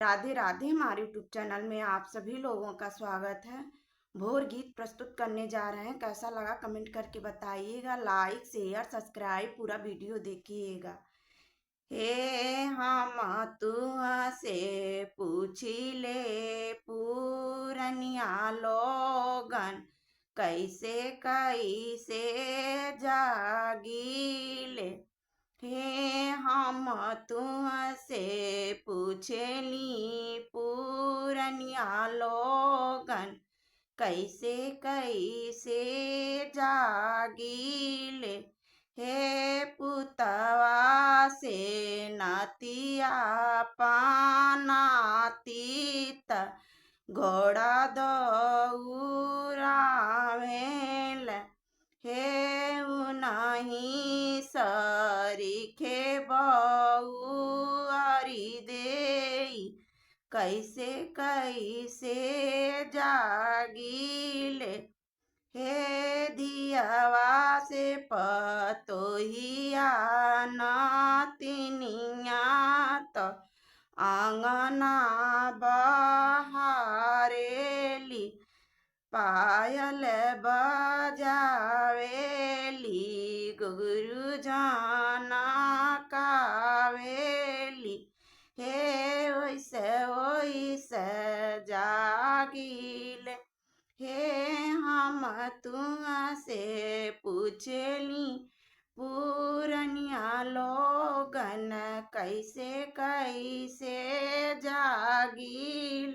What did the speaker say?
राधे राधे। हमारे YouTube channel में आप सभी लोगों का स्वागत है। भोर गीत प्रस्तुत करने जा रहे हैं। कैसा लगा कमेंट करके बताइएगा। लाइक शेयर सब्सक्राइब पूरा वीडियो देखिएगा। हे हम तुह से पूछी ले पूरनिया लोगन, कैसे कैसे जागीले। हे हम तुहसे पूछेली पूरनिया लोगन, कैसे कैसे जागीले। हे पुतवा से नातिया पानातीत, घोड़ा दौड़ावेल। हे उनही सरीखे बउअरी देई, कैसे कैसे जागीले। हे धियवा से पतोहिया नातिनिया, तो आंगना बहारेली, पायल बजावेली, गुरु जाना कावेली। हे ओइसे ओइसे जागीले। हे हम तुहसे पूछेली पूरनिया लोगन, कैसे कैसे जागीले।